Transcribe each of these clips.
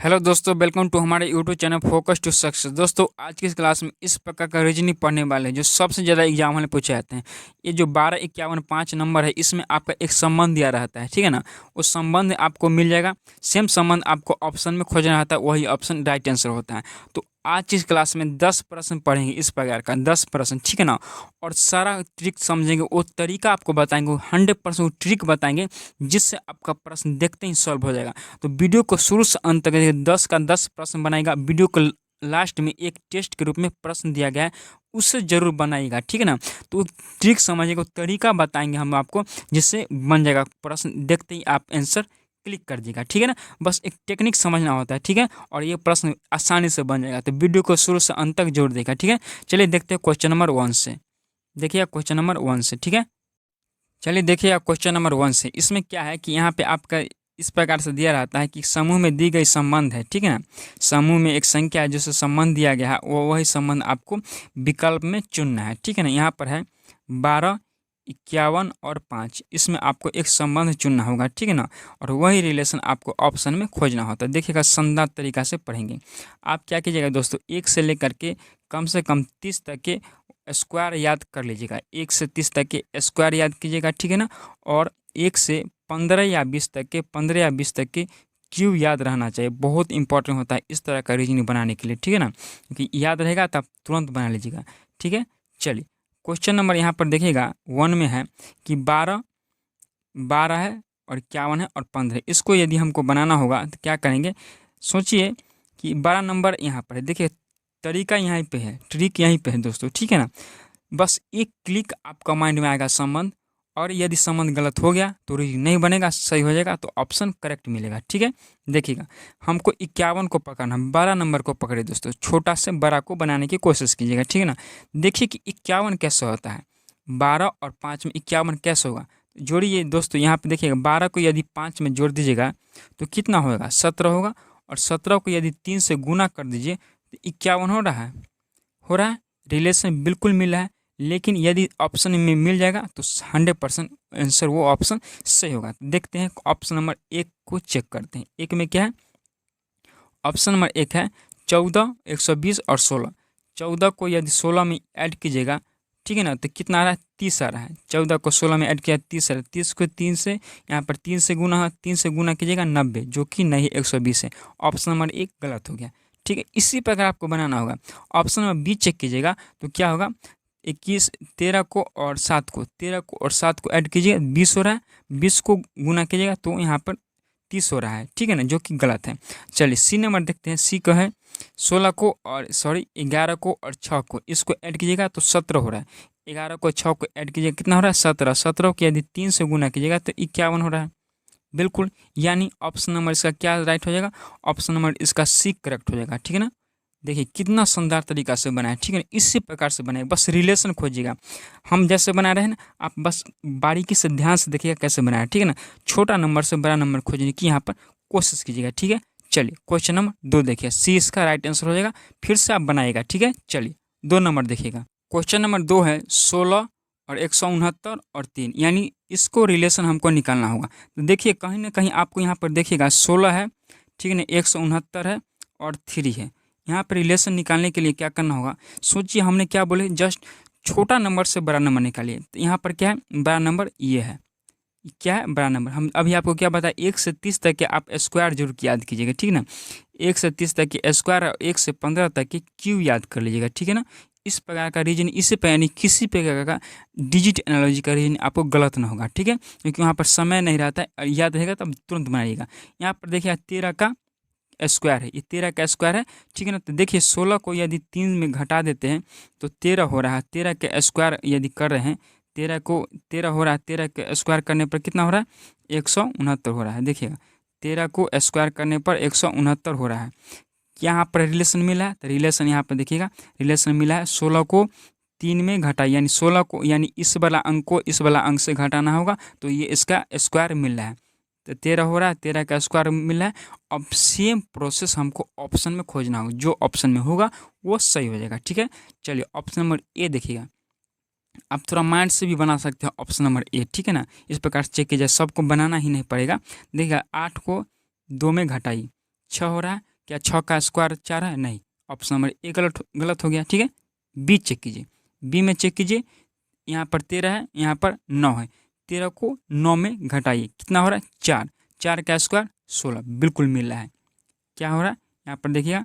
Hello दोस्तों, welcome to हमारे YouTube channel focus to success. दोस्तों, आज की इस क्लास में इस प्रकार का रीजनिंग पढ़ने वाले हैं जो सबसे ज़्यादा एग्जाम में पूछे जाते हैं। ये जो 12, 51, 5 नंबर है, इसमें आपका एक संबंध दिया रहता है, ठीक है ना। उस संबंध आपको मिल जाएगा। सेम संबंध आपको ऑप्शन में खोजना रहता है, वही ऑप्शन राइट आंसर होता है। तो आज की इस क्लास में 10 प्रश्न पढ़ेंगे, इस प्रकार का 10 प्रश्न, ठीक है ना। और सारा ट्रिक समझेंगे, वो तरीका आपको बताएंगे, 100% ट्रिक बताएंगे जिससे आपका प्रश्न देखते ही सॉल्व हो जाएगा। तो वीडियो को शुरू से अंत तक देखिए, 10 का 10 प्रश्न बनाएगा। वीडियो को लास्ट में एक टेस्ट के रूप में प्रश्न दिया गया है, उससे जरूर बनाइएगा, ठीक है ना। तो ट्रिक समझिएगा, तरीका बताएंगे हम आपको, जिससे बन जाएगा प्रश्न, देखते ही आप आंसर क्लिक कर दीजिएगा, ठीक है ना। बस एक टेक्निक समझना होता है, ठीक है, और ये प्रश्न आसानी से बन जाएगा। तो वीडियो को शुरू से अंत तक जोड़ देगा, ठीक है। चलिए देखते हैं क्वेश्चन नंबर 1 से। देखिए क्वेश्चन नंबर 1 से, ठीक है। चलिए देखिए क्वेश्चन नंबर 1 से। इसमें क्या है कि यहाँ पे आपका इस प्रकार से दिया रहता है कि समूह में दी गई संबंध है, ठीक है ना। समूह में एक संख्या है जिससे संबंध दिया गया है, वो वही संबंध आपको विकल्प में चुनना है, ठीक है ना। यहाँ पर है 12, 51 और 5। इसमें आपको एक संबंध चुनना होगा, ठीक है ना। और वही रिलेशन आपको ऑप्शन में खोजना होता है। देखिएगा, शानदार तरीका से पढ़ेंगे। आप क्या कीजिएगा दोस्तों, 1 से लेकर के कम 30 तक के स्क्वायर याद कर लीजिएगा। 1 से 30 तक के स्क्वायर याद कीजिएगा, ठीक है ना। और 1 से 15 या 20 तक के 15 या 20 तक के क्यूब याद रहना चाहिए। बहुत इंपॉर्टेंट होता है इस तरह का रीजनिंग बनाने के लिए, ठीक है ना। क्योंकि याद रहेगा तो आप तुरंत बना लीजिएगा, ठीक है। चलिए क्वेश्चन नंबर यहाँ पर देखिएगा 1 में है कि 12 12 है और 51 है और 15। इसको यदि हमको बनाना होगा तो क्या करेंगे, सोचिए कि 12 नंबर यहाँ पर है। देखिए तरीका यहीं पे है, ट्रिक यहीं पे है दोस्तों, ठीक है ना। बस एक क्लिक आपका माइंड में आएगा संबंध, और यदि संबंध गलत हो गया तो रीजन नहीं बनेगा, सही हो जाएगा तो ऑप्शन करेक्ट मिलेगा, ठीक है। देखिएगा, हमको 51 को पकड़ना, 12 नंबर को पकड़े दोस्तों, छोटा से बड़ा को बनाने की कोशिश कीजिएगा, ठीक है ना। देखिए कि 51 कैसे होता है, 12 और 5 में 51 कैसे होगा। जोड़िए दोस्तों, यहाँ पे देखिएगा, 12 को यदि 5 में जोड़ दीजिएगा तो कितना होगा, 17 होगा। और 17 को यदि 3 से गुना कर दीजिए तो 51 हो रहा है, हो रहा है। रिलेशन बिल्कुल मिल रहा है। लेकिन यदि ऑप्शन में मिल जाएगा तो 100% आंसर वो ऑप्शन सही होगा। देखते हैं ऑप्शन नंबर 1 को चेक करते हैं। 1 में क्या है, ऑप्शन नंबर 1 है 14, 120 और 16। 14 को यदि 16 में ऐड कीजिएगा, ठीक है ना, तो कितना आ रहा है, 30 आ रहा है। 14 को 16 में ऐड किया 30 आ रहा है। 30 को 3 से, यहाँ पर 3 से गुना है, 3 से गुना कीजिएगा 90, जो कि नहीं 120 है। ऑप्शन नंबर 1 गलत हो गया, ठीक है। इसी प्रकार आपको बनाना होगा। ऑप्शन नंबर बी चेक कीजिएगा तो क्या होगा, 21, 13 को और 7 को, 13 को और 7 को ऐड कीजिए, 20 हो रहा है। 20 को गुना कीजिएगा तो यहाँ पर 30 हो रहा है, ठीक है ना, जो कि गलत है। चलिए सी नंबर देखते हैं। सी का है 16 को और 11 को और 6 को, इसको ऐड कीजिएगा तो 17 हो रहा है। 11 को 6 को ऐड कीजिएगा, कितना हो रहा है, 17। 17 को यदि 3 से गुना कीजिएगा तो 51 हो रहा है, बिल्कुल। यानी ऑप्शन नंबर इसका क्या राइट हो जाएगा, ऑप्शन नंबर इसका सी करेक्ट हो जाएगा, ठीक है ना। देखिए कितना शानदार तरीका से बनाया, ठीक है ना। इसी प्रकार से बनाए, बस रिलेशन खोजिएगा। हम जैसे बना रहे हैं ना, आप बस बारीकी से ध्यान से देखिएगा कैसे बनाया, ठीक है ना। छोटा नंबर से बड़ा नंबर खोजने की यहाँ पर कोशिश कीजिएगा, ठीक है। चलिए क्वेश्चन नंबर 2 देखिए, सी इसका राइट आंसर हो जाएगा। फिर से आप बनाइएगा, ठीक है। चलिए 2 नंबर देखिएगा। क्वेश्चन नंबर 2 है 16 और 169 और 3, यानी इसको रिलेशन हमको निकालना होगा। तो देखिए कहीं ना कहीं आपको यहाँ पर देखिएगा 16 है, ठीक है ना, 169 है और 3 है। यहाँ पर रिलेशन निकालने के लिए क्या करना होगा, सोचिए हमने क्या बोले, जस्ट छोटा नंबर से बड़ा नंबर निकालिए। तो यहाँ पर क्या है, बड़ा नंबर ये है, क्या है, बड़ा नंबर। हम अभी आपको क्या बताया, 1 से 30 तक के आप स्क्वायर जरूर की याद कीजिएगा, ठीक है ना। 1 से 30 तक के स्क्वायर और 1 से 15 तक के क्यूब याद कर लीजिएगा, ठीक है ना। इस प्रकार का रीजन, इसी पर यानी किसी प्रकार का डिजिट एनालॉजी का रीजन आपको गलत ना होगा, ठीक है, क्योंकि वहाँ पर समय नहीं रहता है और याद रहेगा तब तुरंत बनाइएगा। यहाँ पर देखिए 13 का स्क्वायर है, ये 13 का स्क्वायर है, ठीक है ना। तो देखिए 16 को यदि 3 में घटा देते हैं तो 13 हो रहा है। 13 के स्क्वायर यदि कर रहे हैं, 13 को 13 हो रहा है, 13 के स्क्वायर करने पर कितना हो रहा है, 169 हो रहा है। देखिएगा 13 को स्क्वायर करने पर 169 हो रहा है। यहाँ पर रिलेशन मिला है, तो रिलेशन यहाँ पर देखिएगा, रिलेशन मिला है। 16 को 3 में घटाई, यानी 16 को, यानी इस वाला अंक को इस वाला अंक से घटाना होगा, तो ये इसका स्क्वायर मिल रहा है। तो 13 हो रहा है, 13 का स्क्वायर मिल रहा है। अब सेम प्रोसेस हमको ऑप्शन में खोजना होगा, जो ऑप्शन में होगा वो सही हो जाएगा, ठीक है। चलिए ऑप्शन नंबर ए देखिएगा। आप थोड़ा माइंड से भी बना सकते हैं ऑप्शन नंबर ए, ठीक है ना। इस प्रकार से चेक कीजिए, सबको बनाना ही नहीं पड़ेगा। देखिएगा 8 को 2 में घटाई, 6 हो रहा है। क्या 6 का स्क्वायर 4 है? नहीं, ऑप्शन नंबर ए गलत हो गया। ठीक है, बी चेक कीजिए, बी में चेक कीजिए, यहाँ पर 13 है, यहाँ पर 9 है, 13 को 9 में घटाइए, कितना हो रहा है? 4, 4 का स्क्वायर 16, बिल्कुल मिल रहा है। क्या हो रहा है यहाँ पर देखिएगा,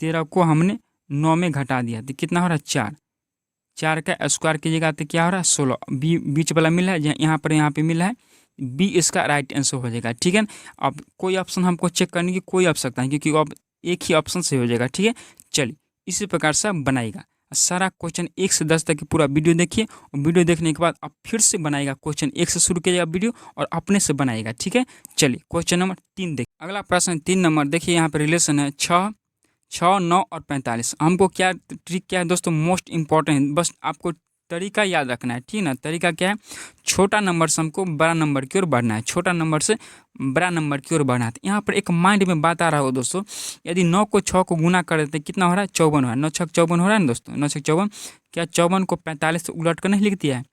13 को हमने 9 में घटा दिया तो कितना हो रहा है? 4, 4 का स्क्वायर कीजिएगा तो क्या हो रहा है? 16, बी बीच वाला मिला है, यहाँ पे मिला है, बी इसका राइट आंसर हो जाएगा। ठीक है, अब कोई ऑप्शन हमको चेक करने की कोई आवश्यकता नहीं, क्योंकि अब एक ही ऑप्शन से हो जाएगा। ठीक है, चलिए इसी प्रकार से आप बनाइएगा सारा क्वेश्चन 1 से 10 तक की पूरा वीडियो देखिए, और वीडियो देखने के बाद आप फिर से बनाएगा, क्वेश्चन 1 से शुरू कीजिएगा वीडियो और अपने से बनाएगा। ठीक है, चलिए क्वेश्चन नंबर 3 देखिए। अगला प्रश्न 3 नंबर देखिए, यहाँ पर रिलेशन है 6, 6, 9 और 45। हमको क्या ट्रिक क्या है दोस्तों, मोस्ट इंपॉर्टेंट, बस आपको तरीका याद रखना है। ठीक है ना, तरीका क्या है, छोटा नंबर से हमको बड़ा नंबर की ओर बढ़ना है, छोटा नंबर से बड़ा नंबर की ओर बढ़ना है। यहाँ पर एक माइंड में बात आ रहा हो दोस्तों, यदि 9 को 6 को गुना कर देते कितना हो रहा है? 54 हो रहा है, 9 6 54 हो रहा है ना दोस्तों, 9 6 54। क्या 54 को 45 से उलट कर नहीं लिख दिया है?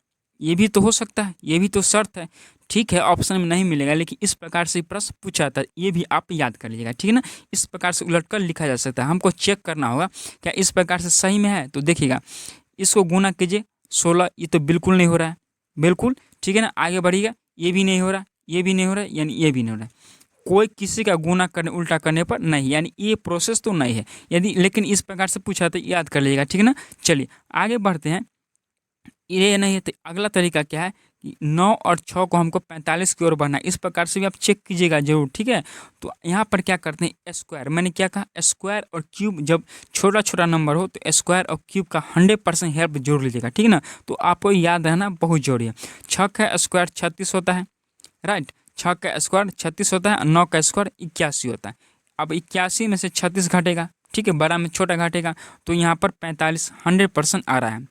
ये भी तो हो सकता है, ये भी तो शर्त है। ठीक है, ऑप्शन में नहीं मिलेगा, लेकिन इस प्रकार से प्रश्न पूछा था, ये भी आप याद कर लीजिएगा। ठीक है ना, इस प्रकार से उलट कर लिखा जा सकता है। हमको चेक करना होगा क्या इस प्रकार से सही में है, तो देखिएगा इसको गुना कीजिए 16, ये तो बिल्कुल नहीं हो रहा है, बिल्कुल। ठीक है ना, आगे बढ़िएगा, ये भी नहीं हो रहा, ये भी नहीं हो रहा, यानी ये भी नहीं हो रहा। कोई किसी का गुना करने उल्टा करने पर नहीं, यानी ये प्रोसेस तो नहीं है। यदि लेकिन इस प्रकार से पूछा तो याद कर लीजिएगा। ठीक है ना, चलिए आगे बढ़ते हैं। ये नहीं है तो अगला तरीका क्या है कि 9 और 6 को हमको 45 की ओर बढ़ना है, इस प्रकार से भी आप चेक कीजिएगा जरूर। ठीक है, तो यहाँ पर क्या करते हैं, स्क्वायर, मैंने क्या कहा, स्क्वायर और क्यूब, जब छोटा छोटा नंबर हो तो स्क्वायर और क्यूब का 100% हेल्प जरूर लीजिएगा। ठीक है ना, तो आपको याद रहना बहुत जरूरी है। 6 का स्क्वायर 36 होता है, राइट, 6 का स्क्वायर 36 होता है, 9 का स्क्वायर 81 होता है। अब 81 में से 36 घटेगा, ठीक है, बड़ा में छोटा घटेगा, तो यहाँ पर 45 100% आ रहा है।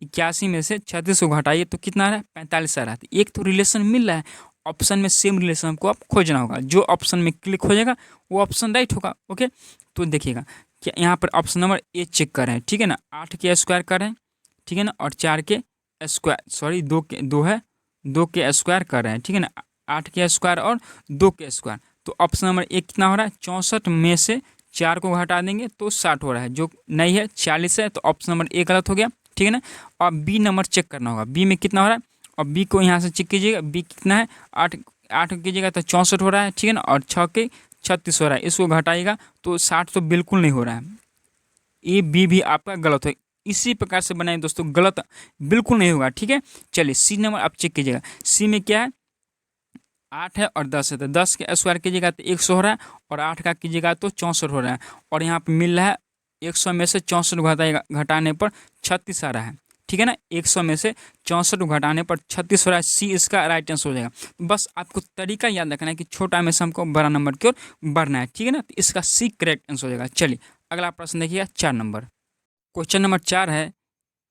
81 में से 36 को घटाइए तो कितना आ रहा है? 45 आ रहा है। एक तो रिलेशन मिल रहा है, ऑप्शन में सेम रिलेशन हमको आप खोजना होगा, जो ऑप्शन में क्लिक हो जाएगा वो ऑप्शन राइट होगा। ओके, तो देखिएगा क्या यहाँ पर ऑप्शन नंबर ए चेक कर रहे हैं। ठीक है ना, 8 के स्क्वायर कर रहे हैं, ठीक है ना, और 4 के स्क्वायर, सॉरी 2 है, 2 के स्क्वायर कर रहे हैं। ठीक है ना, 8 के स्क्वायर और 2 के स्क्वायर, तो ऑप्शन नंबर ए कितना हो रहा है? 64 में से 4 को घटा देंगे तो 60 हो रहा है, जो नहीं है 40 है, तो ऑप्शन नंबर ए गलत हो गया। ठीक है ना, और बी नंबर चेक करना होगा, बी में कितना हो रहा है, और बी को यहाँ से चेक कीजिएगा, बी कितना है? 8, 8 कीजिएगा तो 64 हो रहा है। ठीक है ना, और 6 के 36 हो रहा है, इसको घटाइएगा तो 60 तो बिल्कुल नहीं हो रहा है। ए बी भी आपका गलत है, इसी प्रकार से बनाए दोस्तों, गलत बिल्कुल नहीं होगा। ठीक है, चलिए सी नंबर आप चेक कीजिएगा, सी में क्या है? 8 है और 10 है, तो 10 के स्क्वायर कीजिएगा तो 100 हो रहा है, और 8 का कीजिएगा तो 64 हो रहा है, और यहाँ पे मिल रहा है 100 में से 64 घटाने पर 36 आ रहा है। ठीक है ना, 100 में से 64 घटाने पर 36 हो रहा है, सी इसका राइट आंसर हो जाएगा। बस आपको तरीका याद रखना है कि छोटा में से हमको बड़ा नंबर की ओर बढ़ना है। ठीक है ना, तो इसका सी करेक्ट आंसर हो जाएगा। चलिए अगला प्रश्न देखिएगा, 4 नंबर, क्वेश्चन नंबर 4 है,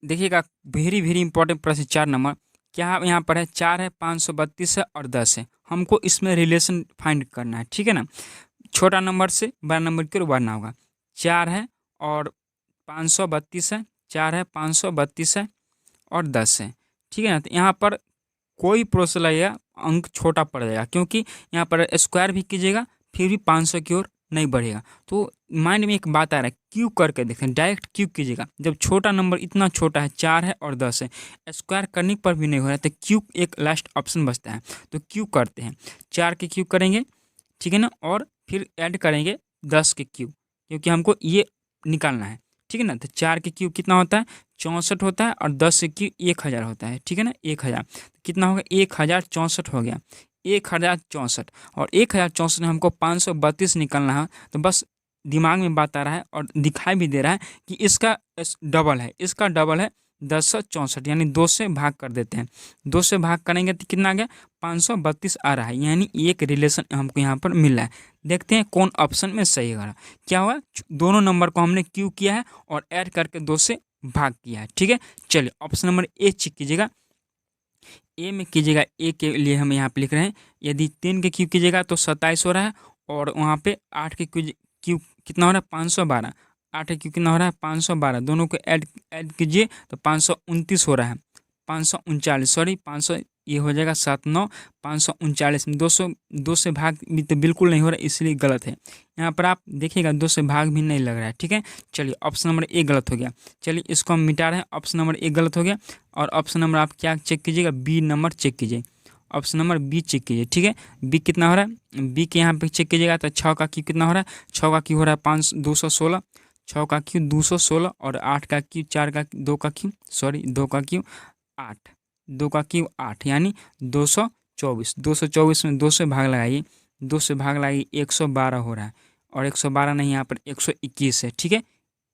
देखिएगा वेरी वेरी इंपॉर्टेंट प्रश्न 4 नंबर। क्या यहाँ पर है? 4 है, 532 है और 10 है, हमको इसमें रिलेशन फाइंड करना है। ठीक है ना, छोटा नंबर से बड़ा नंबर की ओर बढ़ना होगा। 4 है और 532 है, 4 है, 532 है और 10 है। ठीक है ना, तो यहाँ पर कोई प्रोसेस लगेगा, अंक छोटा पड़ जाएगा, क्योंकि यहाँ पर स्क्वायर भी कीजिएगा फिर भी 500 की ओर नहीं बढ़ेगा। तो माइंड में एक बात आ रहा है, क्यूब करके देखें, डायरेक्ट क्यूब कीजिएगा, जब छोटा नंबर इतना छोटा है, 4 है और 10 है, स्क्वायर करने पर भी नहीं हो रहा है, तो क्यूब एक लास्ट ऑप्शन बचता है, तो क्यूब करते हैं, 4 के क्यूब करेंगे, ठीक है ना, और फिर ऐड करेंगे 10 के क्यूब, क्योंकि हमको ये निकालना है। ठीक है ना, तो 4 के क्यूब कितना होता है? 64 होता है, और 10 के क्यूब 1000 होता है। ठीक है ना, 1000 कितना हो गया? 1064 हो गया, 1064, और 1064 में हमको 532 निकालना है, तो बस दिमाग में बात आ रहा है और दिखाई भी दे रहा है कि इसका डबल है, इसका डबल है 1064, यानी 2 से भाग कर देते हैं, 2 से भाग करेंगे तो कितना आ गया? 532 आ रहा है, यानी एक रिलेशन हमको यहाँ पर मिल रहा है। देखते हैं कौन ऑप्शन में सही है। क्या हुआ? दोनों नंबर को हमने क्यू किया है और ऐड करके 2 से भाग किया है। ठीक है, चलिए ऑप्शन नंबर ए चेक कीजिएगा, ए में कीजिएगा, ए के लिए हम यहाँ पे लिख रहे हैं, यदि 3 के क्यूब कीजिएगा तो 27 हो रहा है, और वहाँ पे 8 के क्यूब कितना हो रहा है? 512, 8 के क्यूब कितना हो रहा है? 512, दोनों को ऐड कीजिए तो 529 हो रहा है, 539, सॉरी ये हो जाएगा 7 9 539 में 2 से भाग भी तो बिल्कुल नहीं हो रहा, इसलिए गलत है। यहाँ पर आप देखिएगा 2 से भाग भी नहीं लग रहा है, ठीक है। चलिए ऑप्शन नंबर ए गलत हो गया। चलिए इसको हम मिटा रहे हैं, ऑप्शन नंबर ए गलत हो गया। और ऑप्शन नंबर आप क्या चेक कीजिएगा, बी नंबर चेक कीजिए, ऑप्शन नंबर बी चेक कीजिए, ठीक है। बी कितना हो रहा है, बी के यहाँ पे चेक कीजिएगा तो 6 का क्यू कितना हो रहा है, 6 का क्यू हो रहा है 216, 6 का क्यू 216 और 8 का क्यू 4 का 2 का क्यू 2 का क्यू 8, 2 का क्यू 8 यानी 224। 224 में 2 से भाग लगाइए, 2 से भाग लगाइए 112 हो रहा है, और 112 नहीं, यहाँ पर 121 है, ठीक है।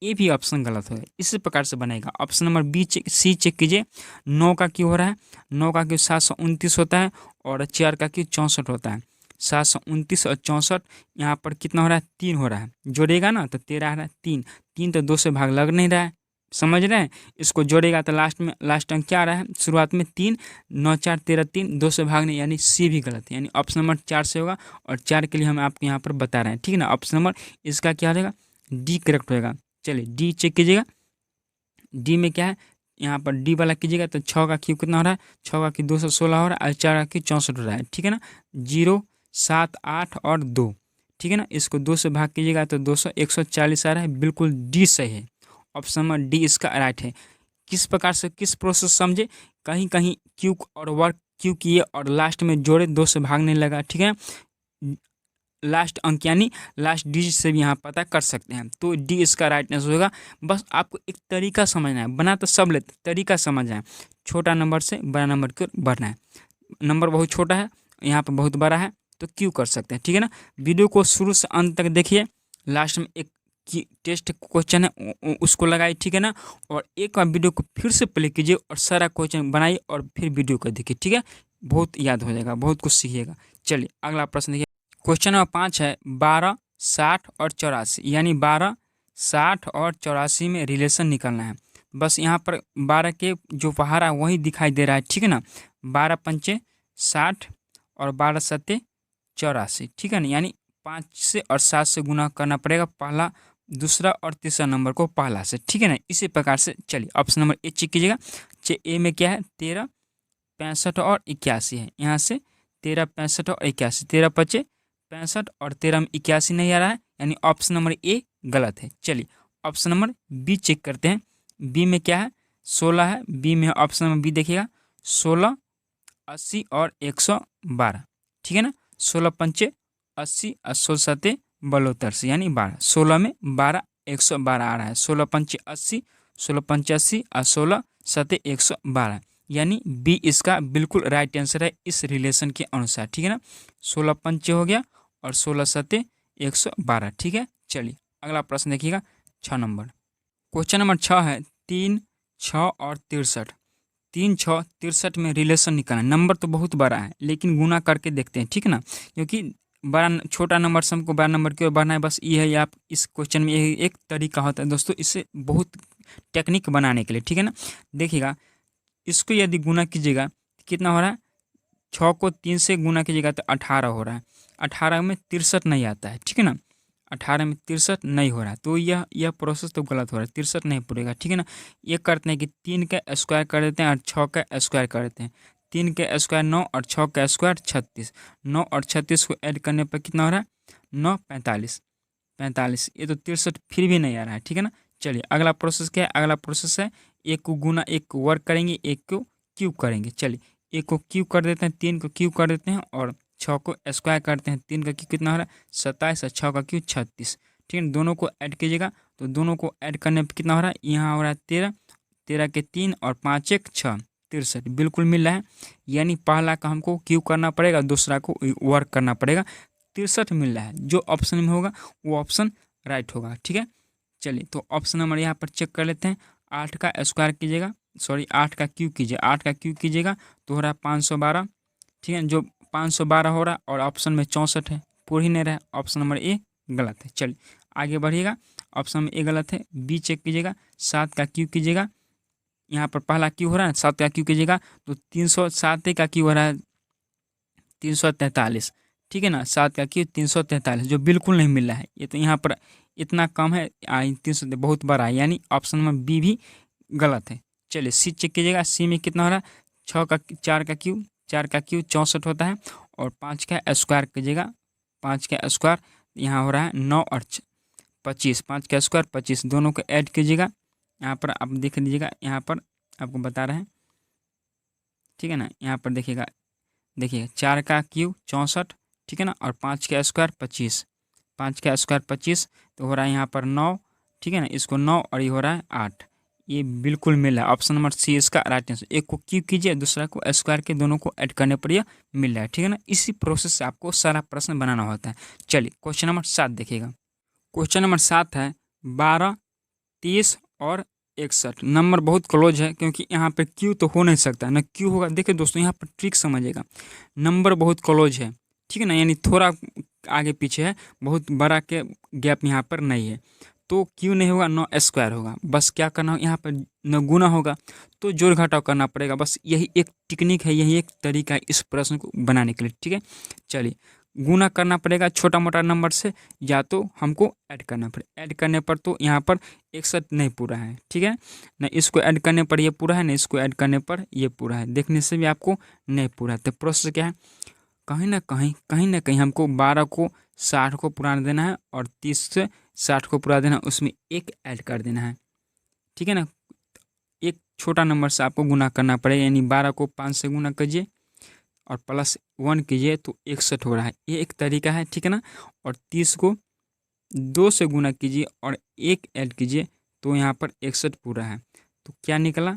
ये भी ऑप्शन गलत हो गया। इसी प्रकार से बनेगा। Option number B C check कीजिए, 9 का क्यू हो रहा है, 9 का क्यू 729 होता है और 4 का क्यू 64 होता है। 729 और 64 यहाँ पर कितना हो रहा है, 3 हो रहा है, जोड़ेगा ना तो 13 आ रहा है, 3 3 तो 2 से भाग लग नहीं रहा है, समझ रहे हैं। इसको जोड़ेगा तो लास्ट अंक क्या आ रहा है, शुरुआत में 3, 9 4 13 3, 2 से भाग नहीं, यानी सी भी गलत है, यानी ऑप्शन नंबर 4 से होगा। और 4 के लिए हम आपको यहाँ पर बता रहे हैं, ठीक है ना। ऑप्शन नंबर इसका क्या हो जाएगा, डी करेक्ट होएगा। चलिए डी चेक कीजिएगा, डी में क्या है, यहाँ पर डी वाला कीजिएगा तो 6 का क्यू कितना हो रहा है, 6 का क्यू 216 हो रहा है और 4 का क्यू 64 हो रहा है, ठीक है ना। 0 7 8 और 2, ठीक है ना। इसको 2 से भाग कीजिएगा तो 200 140 आ रहा है, बिल्कुल डी सही है। ऑप्शन नंबर डी इसका राइट है। किस प्रकार से, किस प्रोसेस समझे, कहीं कहीं क्यू और वर्क क्यू किए और लास्ट में जोड़े, 2 से भागने लगा, ठीक है। लास्ट अंक यानी लास्ट डिजिट से भी यहाँ पता कर सकते हैं, तो डी इसका राइट आंसर होगा। बस आपको एक तरीका समझना है, बना तो सब लेते, तरीका समझना है। छोटा नंबर से बड़ा नंबर की ओर बढ़ना है, नंबर बहुत छोटा है, यहाँ पर बहुत बड़ा है, तो क्यों कर सकते हैं, ठीक है ना। वीडियो को शुरू से अंत तक देखिए, लास्ट में एक की टेस्ट क्वेश्चन है उसको लगाइए, ठीक है ना। और एक बार वीडियो को फिर से प्ले कीजिए और सारा क्वेश्चन बनाइए और फिर वीडियो को देखिए, ठीक है। बहुत याद हो जाएगा, बहुत कुछ सीखिएगा। चलिए अगला प्रश्न देखिए, क्वेश्चन नंबर 5 है 12 60 और 84, यानी 12 60 और 84 में रिलेशन निकालना है। बस यहाँ पर 12 के जो पहाड़ा है वही दिखाई दे रहा है, ठीक है ना। 12 पंचे 60 और 12 सत्ते 84, ठीक है ना। यानी 5 से और 7 से गुना करना पड़ेगा, पहला दूसरा और तीसरा नंबर को पहला से, ठीक है ना। इसी प्रकार से चलिए ऑप्शन नंबर ए चेक कीजिएगा। ए में क्या है, 13 65 और 81 है, यहाँ से 13 65 और 81, 13 पचे 65 और 13 में 81 नहीं आ रहा है, यानी ऑप्शन नंबर ए गलत है। चलिए ऑप्शन नंबर बी चेक करते हैं। बी में क्या है, 16 है, बी में ऑप्शन नंबर बी देखिएगा, 16 80 और 112, ठीक है ना। 16 पंचे 80 और 16 सत्ते 72, यानी 12, 16 में 12 112 आ रहा है, 16 पंचे 80, 16 85 और 16 सत्ते 112, यानी बी इसका बिल्कुल राइट आंसर है इस रिलेशन के अनुसार, ठीक है ना। 16 पंचे हो गया और 16 सत्ते 112, ठीक है। चलिए अगला प्रश्न देखिएगा, 6 नंबर। क्वेश्चन नंबर 6 है 3 6 और 63, 3 6 63 में रिलेशन निकालना। नंबर तो बहुत बड़ा है लेकिन गुना करके देखते हैं, ठीक है ना। क्योंकि बड़ा छोटा नंबर से हमको बड़ा नंबर की ओर बढ़ना है, बस ये है। आप इस क्वेश्चन में यही एक तरीका होता है दोस्तों, इससे बहुत टेक्निक बनाने के लिए, ठीक है ना। देखिएगा इसको यदि गुना कीजिएगा कितना हो रहा है, 6 को 3 से गुना कीजिएगा तो 18 हो रहा है, 18 में 63 नहीं आता है, ठीक है ना। 18 में 63 नहीं हो रहा है, तो यह प्रोसेस तो गलत हो रहा है, 63 नहीं पूरेगा, ठीक है ना। ये करते हैं कि 3 का स्क्वायर कर देते हैं और 6 का स्क्वायर कर देते हैं। 3 का स्क्वायर 9 और 6 का स्क्वायर 36, 9 और 36 को ऐड करने पर कितना हो रहा है, 9 45, 45, ये तो 63 फिर भी नहीं आ रहा है, ठीक है ना। चलिए अगला प्रोसेस क्या है, अगला प्रोसेस है एक को गुना एक को वर्क करेंगे, एक को क्यूब करेंगे। चलिए एक को क्यूब कर देते हैं, 3 को क्यूब कर देते हैं और 6 को स्क्वायर करते हैं। 3 का क्यूब कितना हो रहा है, 27 और 6 का क्यूब 36, ठीक है। दोनों को ऐड कीजिएगा तो दोनों को ऐड करने पर कितना हो रहा है, यहाँ हो रहा है 13, 13 के 3 और 5 1 6, 63 बिल्कुल मिल रहा है। यानी पहला का हमको क्यूब करना पड़ेगा, दूसरा को वर्क करना पड़ेगा, 63 मिल रहा है। जो ऑप्शन में होगा वो ऑप्शन राइट होगा, ठीक है। चलिए तो ऑप्शन नंबर यहाँ पर चेक कर लेते हैं। 8 का स्क्वायर कीजिएगा, 8 का क्यूब कीजिए, 8 का क्यूब कीजिएगा तो हो रहा है 512, ठीक है। जो 512 हो रहा है और ऑप्शन में 64 है, पूरी नहीं रहा है, ऑप्शन नंबर ए गलत है। चलिए आगे बढ़िएगा, ऑप्शन में ए गलत है। बी चेक कीजिएगा, 7 का क्यूब कीजिएगा, यहाँ पर पहला क्यूब हो रहा है, 7 का क्यूब कीजिएगा तो 307 का क्यूब हो रहा है 343, ठीक है ना। 7 का क्यूब 343 जो बिल्कुल नहीं मिल रहा है, ये तो यहाँ पर इतना कम है, 300 बहुत बड़ा है, यानी ऑप्शन नंबर बी भी गलत है। चलिए सी चेक कीजिएगा, सी में कितना हो रहा है, 4 का क्यूब 4 का क्यूब 64 होता है और 5 का स्क्वायर कीजिएगा, 5 का स्क्वायर यहाँ हो रहा है 9 और 25, 5 का स्क्वायर 25, दोनों को ऐड कीजिएगा। यहाँ पर आप देख लीजिएगा, यहाँ पर आपको बता रहे हैं, ठीक है ना। यहाँ पर देखिएगा, देखिए 4 का क्यूब 64, ठीक है ना, और 5 का स्क्वायर 25, 5 का स्क्वायर 25, तो हो रहा है यहाँ पर 9, ठीक है ना, इसको 9 और ये हो रहा है 8। ये बिल्कुल मिल रहा है, ऑप्शन नंबर सी इसका राइट आंसर। एक को क्यूब कीजिए, दूसरा को स्क्वायर के, दोनों को ऐड करने पर यह मिल रहा है, ठीक है ना। इसी प्रोसेस से आपको सारा प्रश्न बनाना होता है। चलिए क्वेश्चन नंबर 7 देखिएगा। क्वेश्चन नंबर 7 है 12, 30 और 61। नंबर बहुत क्लोज है क्योंकि यहाँ पे क्यू तो हो नहीं सकता ना, क्यू होगा। देखिए दोस्तों, यहाँ पर ट्रिक समझिएगा, नंबर बहुत क्लोज है, ठीक है ना, यानी थोड़ा आगे पीछे है, बहुत बड़ा के गैप यहाँ पर नहीं है। तो क्यू नहीं होगा, नो स्क्वायर होगा। बस क्या करना होगा, यहाँ पर न गुना होगा तो जोड़ घटाव करना पड़ेगा। बस यही एक टेक्निक है, यही एक तरीका है इस प्रश्न को बनाने के लिए, ठीक है। चलिए, गुना करना पड़ेगा छोटा मोटा नंबर से, या तो हमको ऐड करना पड़ेगा। ऐड करने पर तो यहाँ पर 61 नहीं पूरा है, ठीक है ना, इसको ऐड करने पर ये पूरा है ना, इसको ऐड करने पर ये पूरा है, देखने से भी आपको नहीं पूरा है। तो प्रोसेस क्या है, कहीं ना कहीं हमको 12 को 60 को पूरा देना है और 30 से 60 को पूरा देना है, उसमें एक ऐड कर देना है, ठीक है ना। एक छोटा नंबर से आपको गुना करना पड़ेगा, यानी 12 को 5 से गुना कीजिए और +1 कीजिए तो 61 हो रहा है, ये एक तरीका है, ठीक है ना। और 30 को 2 से गुना कीजिए और एक ऐड कीजिए तो यहाँ पर 61 पूरा है। तो क्या निकला,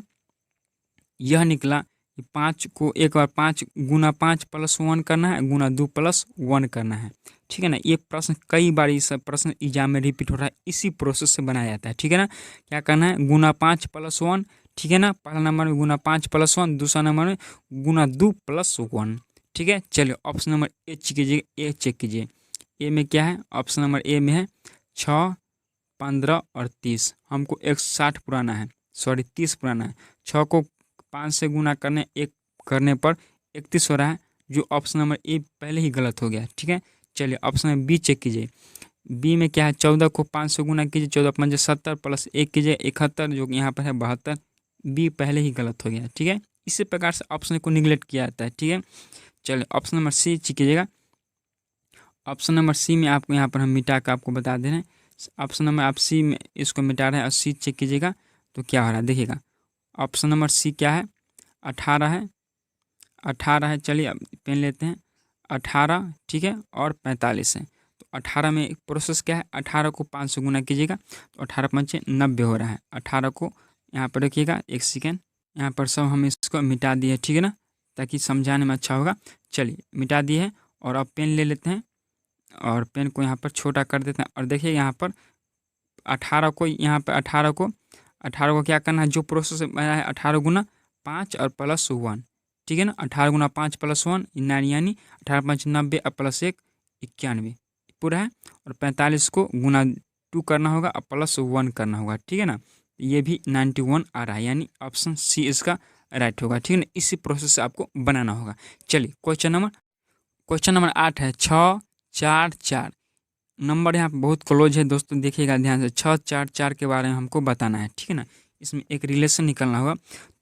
यह निकला कि 5 को एक बार 5 गुना 5 +1 करना है, गुना 2 +1 करना है, ठीक है ना। ये प्रश्न कई बार ये सब प्रश्न एग्जाम में रिपीट हो रहा है, इसी प्रोसेस से बनाया जाता है, ठीक है ना। क्या करना है, गुना 5 +1, ठीक है ना, पहला नंबर में गुना 5 +1, दूसरा नंबर में गुना 2 +1, ठीक है। चलिए ऑप्शन नंबर ए चेक कीजिए। ए में क्या है, ऑप्शन नंबर ए में है 6, 15 और 30। हमको 160 पुराना है, सॉरी 30 पुराना है। 6 को 5 से गुना करने एक करने पर 31 हो रहा है, जो ऑप्शन नंबर ए पहले ही गलत हो गया, ठीक है। चलिए ऑप्शन नंबर बी चेक कीजिए। बी में क्या है, 14 को 5 से गुना कीजिए, 14 5 70 +1 कीजिए 71, जो कि यहाँ पर है 72। बी पहले ही गलत हो गया, ठीक है। इसी प्रकार से ऑप्शन को निगलेक्ट किया जाता है, ठीक है। चलिए ऑप्शन नंबर सी चेक कीजिएगा। ऑप्शन नंबर सी में आपको यहाँ पर हम मिटा कर आपको बता दे रहे हैं। ऑप्शन नंबर आप सी में इसको मिटा रहे हैं और सी चेक कीजिएगा तो क्या हो रहा है, देखिएगा ऑप्शन नंबर सी क्या है, 18 है, 18 है। चलिए अब पेन लेते हैं, 18, ठीक है, और 45 है। तो 18 में प्रोसेस क्या है, 18 को 5 से गुना कीजिएगा तो 18 5 90 हो रहा है। 18 को यहाँ पर रखिएगा, एक सेकेंड, यहाँ पर सब हम इसको मिटा दिए, ठीक है ना, ताकि समझाने में अच्छा होगा। चलिए मिटा दिए है और अब पेन ले लेते हैं और पेन को यहाँ पर छोटा कर देते हैं और देखिए यहाँ पर 18 को, यहाँ पर 18 को क्या करना है, जो प्रोसेस बनाया है 18 गुना 5 और +1, ठीक है ना। 18 गुना 5 +1 9, यानी 18 5 90 और +1 91 पूरा है। और 45 को गुना 2 करना होगा और +1 करना होगा, ठीक है ना। ये भी 91 आ रहा है, यानी ऑप्शन सी इसका राइट होगा, ठीक है ना। इसी प्रोसेस से आपको बनाना होगा। चलिए क्वेश्चन नंबर 8 है 6 4 4। नंबर यहाँ पे बहुत क्लोज है दोस्तों, देखिएगा ध्यान से। 6 4 4 के बारे में हमको बताना है, ठीक है ना। इसमें एक रिलेशन निकलना होगा,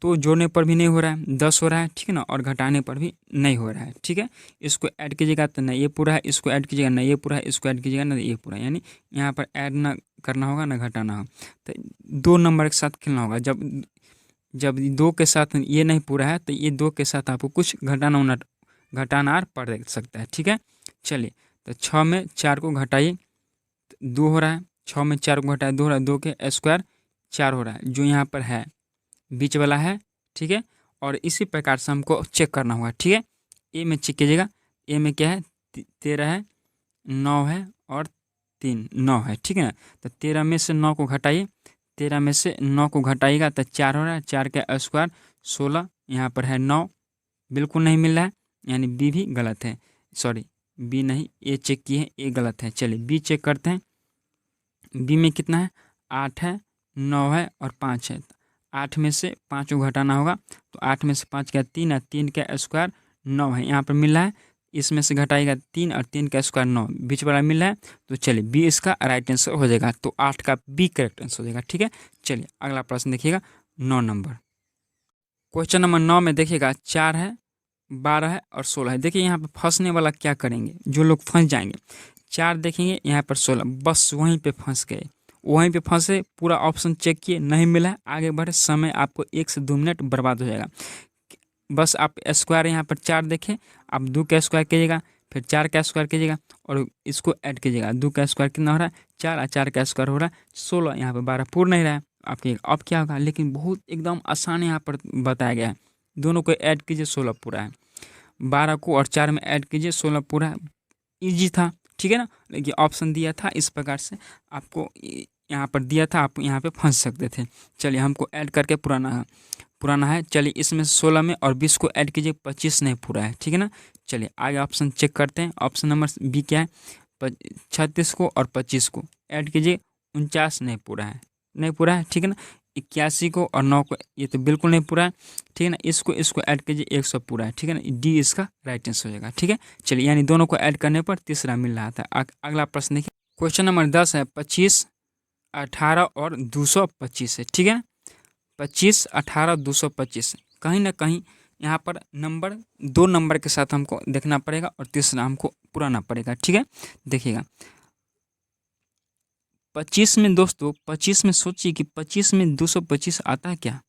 तो जोड़ने पर भी नहीं हो रहा है, 10 हो रहा है, ठीक है ना, और घटाने पर भी नहीं हो रहा है, ठीक है। इसको ऐड कीजिएगा तो ना ये पूरा है, इसको ऐड कीजिएगा ना ये पूरा है, इसको ऐड कीजिएगा ना ये पूरा, यानी यहाँ पर ऐड ना करना होगा ना घटाना होगा। तो 2 नंबर के साथ खेलना होगा। जब 2 के साथ ये नहीं पूरा है तो ये 2 के साथ आपको कुछ घटाना पड़ सकता है, ठीक है। चलिए, तो 6 में 4 को घटाइए, 2 हो रहा है। 6 में 4 को घटाए 2 हो रहा है, 2 के स्क्वायर 4 हो रहा है, जो यहाँ पर है बीच वाला है, ठीक है। और इसी प्रकार से हमको चेक करना होगा, ठीक है। ए में चेक कीजिएगा, ए में क्या है, 13 है, 9 है और 3 9 है, ठीक है ना। तो 13 में से 9 को घटाइए, 13 में से 9 को घटाइएगा तो 4 हो रहा है, 4 का स्क्वायर 16, यहाँ पर है 9, बिल्कुल नहीं मिल रहा है, यानी बी भी गलत है, सॉरी बी नहीं, ए चेक किए हैं, ए गलत है। चलिए बी चेक करते हैं। बी में कितना है, 8 है, 9 है और 5 है। 8 में से 5 को घटाना होगा, तो 8 में से 5 का 3 है, 3 का स्क्वायर 9 है, यहाँ पर मिल रहा है। इसमें से घटाएगा 3 और 3 का स्क्वायर 9, बीच वाला मिल रहा है। तो चलिए बी इसका राइट आंसर हो जाएगा, तो 8 का बी करेक्ट आंसर हो जाएगा, ठीक है। चलिए अगला प्रश्न देखिएगा, 9 नंबर। क्वेश्चन नंबर 9 में देखिएगा 4 है, 12 है और 16 है। देखिए यहाँ पे फंसने वाला क्या करेंगे, जो लोग फंस जाएंगे 4 देखेंगे यहाँ पर 16, बस वहीं पे फंस गए, वहीं पे फंसे। पूरा ऑप्शन चेक किए, नहीं मिला, आगे बढ़े, समय आपको 1 से 2 मिनट बर्बाद हो जाएगा। बस आप स्क्वायर यहाँ पर 4 देखें, आप 2 का स्क्वायर कीजिएगा, फिर 4 का स्क्वायर कीजिएगा और इसको ऐड कीजिएगा। 2 का स्क्वायर कितना हो रहा है 4, और 4 का स्क्वायर हो रहा है 16। यहाँ पे 12 पूर्ण नहीं रहा है आपके, अब क्या होगा, लेकिन बहुत एकदम आसान यहाँ पर बताया गया है। दोनों को ऐड कीजिए, 16 पूरा है। 12 को और 4 में ऐड कीजिए, 16 पूरा है। ईजी था, ठीक है ना। लेकिन ऑप्शन दिया था इस प्रकार से, आपको यहाँ पर दिया था, आप यहाँ पे फंस सकते थे। चलिए हमको ऐड करके पुराना है। चलिए इसमें 16 में और 20 को ऐड कीजिए, 25 नहीं पूरा है, ठीक है ना। चलिए आगे ऑप्शन चेक करते हैं। ऑप्शन नंबर बी क्या है, 36 को और 25 को ऐड कीजिए, 49 नहीं पूरा है, ठीक है ना। 81 को और 9 को, ये तो बिल्कुल नहीं पूरा है, ठीक है ना। इसको ऐड कीजिए, 100 पूरा है, ठीक है ना। डी इसका राइट आंसर हो जाएगा, ठीक है। चलिए यानी दोनों को ऐड करने पर तीसरा मिल रहा था। अगला प्रश्न देखिए, क्वेश्चन नंबर 10 है 25, 18 और 225 है, ठीक है। 25, 18, 225 कहीं ना कहीं यहाँ पर नंबर 2 नंबर के साथ हमको देखना पड़ेगा और तीसरा हमको पुराना पड़ेगा, ठीक है। देखिएगा 25 में दोस्तों, 25 में सोचिए कि 25 में 225 आता है क्या?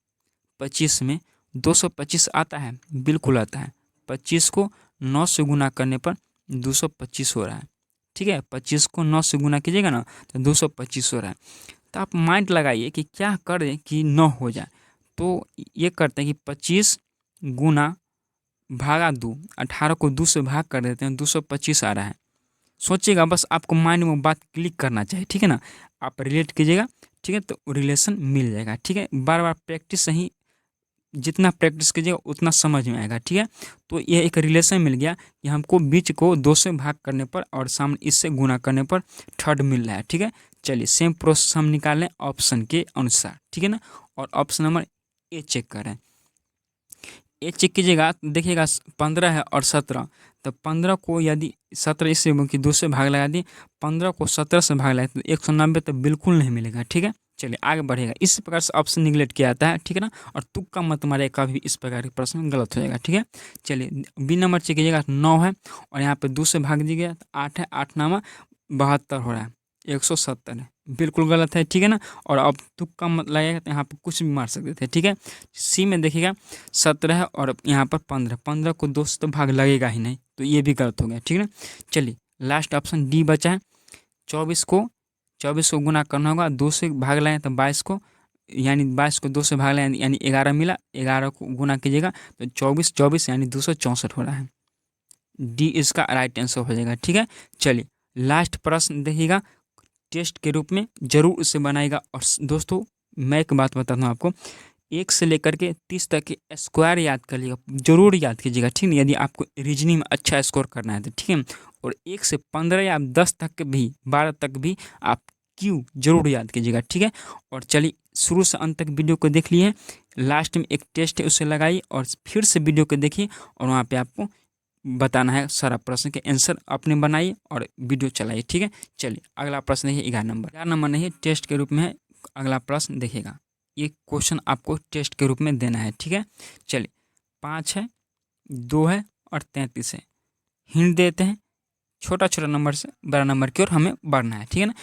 25 में 225 आता है, बिल्कुल आता है। 25 को 9 से गुना करने पर 225 हो रहा है, ठीक है। 25 को 9 से गुना कीजिएगा ना तो 225 हो रहा है। तो आप माइंड लगाइए कि क्या करें कि 9 हो जाए। तो ये करते हैं कि 25 गुना भागा 2, 18 को 2 से भाग कर देते हैं, 225 आ रहा है। सोचिएगा, बस आपको माइंड में बात क्लिक करना चाहिए, ठीक है ना। आप रिलेट कीजिएगा, ठीक है, तो रिलेशन मिल जाएगा, ठीक है। बार बार प्रैक्टिस से ही, जितना प्रैक्टिस कीजिएगा उतना समझ में आएगा, ठीक है। तो ये एक रिलेशन मिल गया कि हमको बीच को 2 से भाग करने पर और सामने इससे गुना करने पर थर्ड मिल रहा है, ठीक है। चलिए सेम प्रोसेस हम निकालें ऑप्शन के अनुसार, ठीक है ना। और ऑप्शन नंबर ए चेक करें। ए चेक कीजिएगा, देखिएगा 15 है और 17, तो 15 को यदि 17 इससे कि 2 से भाग लगा दिए, 15 को 17 से भाग लगाए तो 190 तो बिल्कुल नहीं मिलेगा, ठीक है। चलिए आगे बढ़ेगा, इस प्रकार से ऑप्शन निगलेक्ट किया जाता है, ठीक है ना। और तुक्का मत मारे, कभी इस प्रकार के प्रश्न गलत हो जाएगा, ठीक है। चलिए बी नंबर चेक कीजिएगा, 9 है और यहाँ पे 2 से भाग दिया तो 8 है, 8 नामा 72 हो रहा है, 170 है, बिल्कुल गलत है, ठीक है ना। और अब तुक्का मत लगेगा तो यहाँ पर कुछ भी मार सकते थे, ठीक है। सी में देखिएगा 17 है और यहाँ पर 15, 15 को 2 से तो भाग लगेगा ही नहीं, तो ये भी गलत हो गया, ठीक है ना। चलिए लास्ट ऑप्शन डी बचा है। 24 को गुना करना होगा, 2 से भाग लाएँ तो 22 को, यानी 22 को 2 से भाग लाएँ यानी 11 मिला, 11 को गुना कीजिएगा तो 24 यानी 264 हो रहा है। डी इसका राइट आंसर हो जाएगा, ठीक है। चलिए लास्ट प्रश्न देखिएगा, टेस्ट के रूप में जरूर इसे बनाएगा। और दोस्तों मैं एक बात बताता हूँ आपको, 1 से लेकर के 30 तक के स्क्वायर याद कर लीजिएगा, जरूर याद कीजिएगा, ठीक है। यदि आपको रीजनिंग में अच्छा स्कोर करना है तो, ठीक है। और 1 से 15 या 10 तक भी, 12 तक भी आप क्यों जरूर याद कीजिएगा, ठीक है। और चलिए शुरू से अंत तक वीडियो को देख लिए, लास्ट में एक टेस्ट है उसे लगाइए और फिर से वीडियो को देखिए और वहाँ पे आपको बताना है सारा प्रश्न के आंसर अपने बनाइए और वीडियो चलाइए, ठीक है। चलिए अगला प्रश्न देखिए, 11 नंबर नहीं है, टेस्ट के रूप में है। अगला प्रश्न देखिएगा, ये क्वेश्चन आपको टेस्ट के रूप में देना है, ठीक है। चलिए 5 है, 2 है और 33 है। हिंट देते हैं, छोटा छोटा नंबर से बड़ा नंबर की ओर हमें बढ़ना है, ठीक है ना।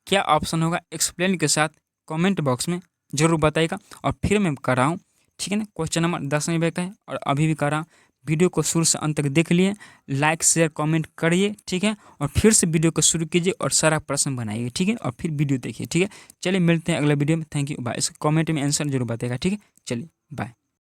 क्या ऑप्शन होगा एक्सप्लेन के साथ कमेंट बॉक्स में जरूर बताइएगा। और फिर मैं कर रहा हूँ, ठीक है ना। क्वेश्चन नंबर 10 में बैठा है और अभी भी कर रहा हूँ। वीडियो को शुरू से अंत तक देख लिए, लाइक शेयर कमेंट करिए, ठीक है। और फिर से वीडियो को शुरू कीजिए और सारा प्रश्न बनाइए, ठीक है। और फिर वीडियो देखिए, ठीक है। चलिए मिलते हैं अगले वीडियो में, थैंक यू, बाय। इस कमेंट में आंसर जरूर बताइएगा, ठीक है। चलिए बाय।